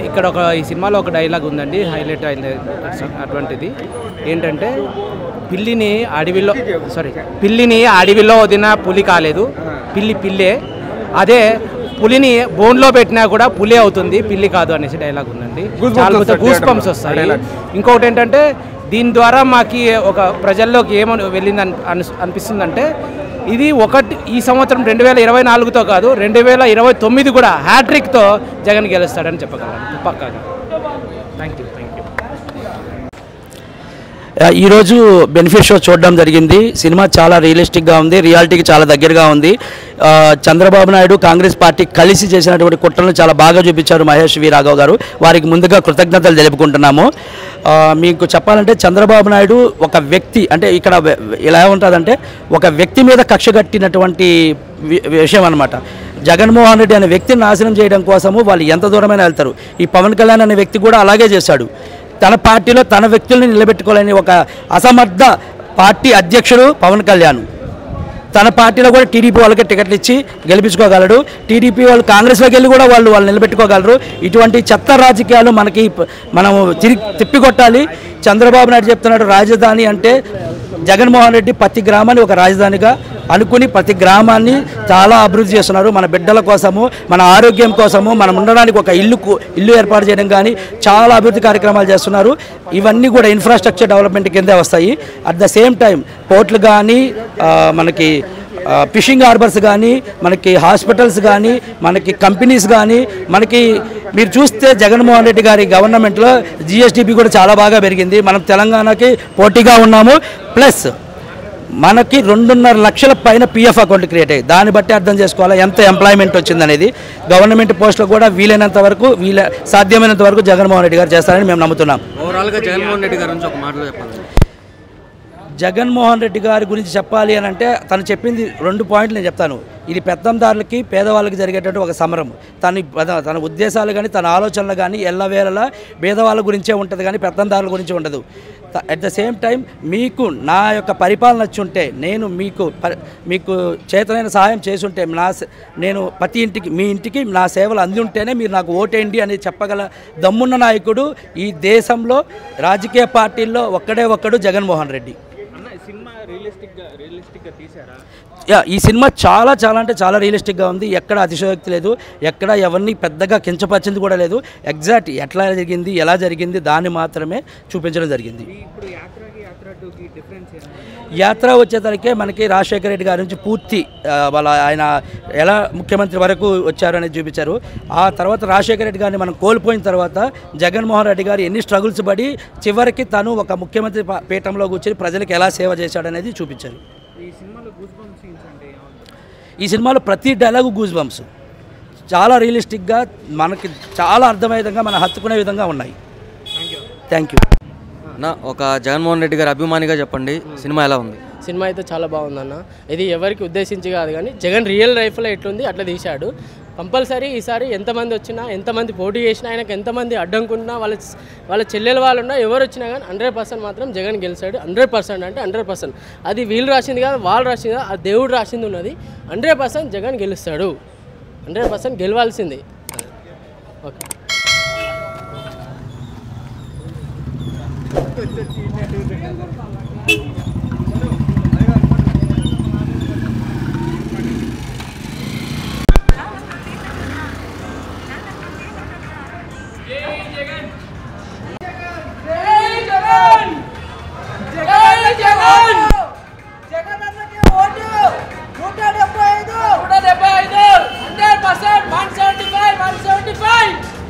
ఇక్కడ ఈ సినిమాలో ఒక డైలాగ్ ఉందండి, హైలైట్ అటువంటిది ఏంటంటే పిల్లిని అడవిలో వదిన పులి కాలేదు, పిల్లే. అదే పులిని బోన్లో పెట్టినా కూడా పులి అవుతుంది, పిల్లి కాదు అనేసి డైలాగ్ ఉందండి. చాలా గూస్ బంప్స్ వస్తాయి. ఇంకొకటి ఏంటంటే దీని ద్వారా మాకు ఒక ప్రజల్లోకి ఏమని వెళ్ళింది అనిపిస్తుందంటే, ఇది ఈ సంవత్సరం 2024తో కాదు 2029 కూడా హ్యాట్రిక్తో జగన్ గెలుస్తాడని చెప్పగలను పక్కాగా. Thank you. ఈరోజు బెనిఫిట్ షో చూడడం జరిగింది. సినిమా చాలా రియలిస్టిక్గా ఉంది, రియాలిటీకి చాలా దగ్గరగా ఉంది. చంద్రబాబు నాయుడు కాంగ్రెస్ పార్టీ కలిసి చేసినటువంటి కుట్రలను చాలా బాగా చూపించారు మహేష్ వి రాఘవ్ గారు. వారికి ముందుగా కృతజ్ఞతలు తెలుపుకుంటున్నాము. మీకు చెప్పాలంటే చంద్రబాబు నాయుడు ఒక వ్యక్తి, అంటే ఇక్కడ ఎలా ఉంటుందంటే ఒక వ్యక్తి మీద కక్ష కట్టినటువంటి విషయం అన్నమాట. జగన్మోహన్ రెడ్డి అనే వ్యక్తిని నాశనం చేయడం కోసము వాళ్ళు ఎంత దూరమైనా వెళ్తారు. ఈ పవన్ కళ్యాణ్ అనే వ్యక్తి కూడా అలాగే చేశాడు. తన పార్టీలో తన వ్యక్తుల్ని నిలబెట్టుకోలేని ఒక అసమర్థ పార్టీ అధ్యక్షుడు పవన్ కళ్యాణ్. తన పార్టీలో కూడా టీడీపీ వాళ్ళకి టికెట్లు ఇచ్చి గెలిపించుకోగలడు. టీడీపీ వాళ్ళు కాంగ్రెస్లోకి వెళ్ళి కూడా వాళ్ళు నిలబెట్టుకోగలరు. ఇటువంటి చెత్త రాజకీయాలు మనం తిప్పికొట్టాలి. చంద్రబాబు నాయుడు చెప్తున్నాడు రాజధాని అంటే జగన్మోహన్ రెడ్డి ప్రతి గ్రామాన్ని ఒక రాజధానిగా అనుకుని ప్రతి గ్రామాన్ని చాలా అభివృద్ధి చేస్తున్నారు. మన బిడ్డల కోసము, మన ఆరోగ్యం కోసము, మనం ఉండడానికి ఒక ఇల్లు ఏర్పాటు చేయడం కానీ చాలా అభివృద్ధి కార్యక్రమాలు చేస్తున్నారు. ఇవన్నీ కూడా ఇన్ఫ్రాస్ట్రక్చర్ డెవలప్మెంట్ కిందే వస్తాయి. అట్ ద సేమ్ టైం పోర్ట్లు కానీ, మనకి ఫిషింగ్ హార్బర్స్ కానీ, మనకి హాస్పిటల్స్ కానీ, మనకి కంపెనీస్ కానీ, మనకి మీరు చూస్తే జగన్మోహన్ రెడ్డి గారి గవర్నమెంట్లో జిఎస్డిపి కూడా చాలా బాగా పెరిగింది. మనం తెలంగాణకి పోటీగా ఉన్నాము. ప్లస్ మనకి 2.5 లక్షల పైన పిఎఫ్ అకౌంట్ క్రియేట్ అయ్యి, దాన్ని బట్టి అర్థం చేసుకోవాలి ఎంత ఎంప్లాయ్మెంట్ వచ్చిందనేది. గవర్నమెంట్ పోస్టులు కూడా వీలైనంత వరకు సాధ్యమైనంత వరకు జగన్మోహన్ రెడ్డి గారు చేస్తారని మేము నమ్ముతున్నాం. ఓవరాల్గా జగన్మోహన్ రెడ్డి గారి గురించి ఒక మాటలో చెప్పాలి. జగన్మోహన్ రెడ్డి గారి గురించి చెప్పాలి అని అంటే తను చెప్పింది 2 పాయింట్లు నేను చెప్తాను. ఇది పెత్తందారులకి పేదవాళ్ళకి జరిగేటట్టు ఒక సమరం. తన ఉద్దేశాలు కానీ తన ఆలోచనలు కానీ ఎల్లవేళలా పేదవాళ్ళ గురించే ఉంటుంది కానీ పెత్తందారుల గురించి ఉండదు. అట్ ద సేమ్ టైం మీకు నా యొక్క పరిపాలన నచ్చుంటే, నేను మీకు చేతనైన సహాయం చేసుంటే, నేను ప్రతి ఇంటికి మీ ఇంటికి నా సేవలు అంది ఉంటేనే మీరు నాకు ఓటేయండి అని చెప్పగల దమ్మున్న నాయకుడు ఈ దేశంలో రాజకీయ పార్టీల్లో ఒక్కడు జగన్మోహన్ రెడ్డి. ఈ సినిమా చాలా అంటే చాలా రియలిస్టిక్గా ఉంది. ఎక్కడ అతిశయోక్తి లేదు, ఎక్కడ ఎవరిని పెద్దగా కించపరిచింది కూడా లేదు. ఎగ్జాక్ట్ ఎట్లా జరిగింది, ఎలా జరిగింది దాన్ని మాత్రమే చూపించడం జరిగింది. యాత్ర వచ్చేసరికి మనకి రాజశేఖర రెడ్డి గారి నుంచి పూర్తి ఆయన ఎలా ముఖ్యమంత్రి వరకు వచ్చారు అనేది చూపించారు. ఆ తర్వాత రాజశేఖర రెడ్డి గారిని మనం కోల్పోయిన తర్వాత జగన్మోహన్ రెడ్డి గారు ఎన్ని స్ట్రగుల్స్ పడి చివరికి తను ఒక ముఖ్యమంత్రి పీఠంలో కూర్చొని ప్రజలకు ఎలా సేవ చేశాడనేది చూపించారు. ఈ సినిమాలో ప్రతి డైలాగు గూస్ బంప్స్, చాలా రియలిస్టిక్గా మనకి చాలా అర్థమయ్యే విధంగా మనం హత్తుకునే విధంగా ఉన్నాయి. Thank you. ఒక జగన్మోహన్ రెడ్డి గారి అభిమానిగా చెప్పండి, సినిమా ఎలా ఉంది? సినిమా అయితే చాలా బాగుందన్న. ఇది ఎవరికి ఉద్దేశించి కాదు కానీ జగన్ రియల్ లైఫ్లో ఎట్లుంది అట్లా తీశాడు. కంపల్సరీ ఈసారి ఎంతమంది వచ్చినా, ఎంతమంది పోటీ చేసినా, ఆయనకు ఎంతమంది అడ్డంకున్నా, వాళ్ళ చెల్లెల వాళ్ళున్నా, ఎవరు వచ్చినా కానీ 100% మాత్రం జగన్ గెలిచాడు. 100% అంటే 100%. అది వీళ్ళు రాసింది కాదు, వాళ్ళు రాసింది కాదు, ఆ దేవుడు రాసింది ఉన్నది. 100% జగన్ గెలుస్తాడు. 100% గెలవాల్సింది. ఓకే. జగన్ 175 175 175 175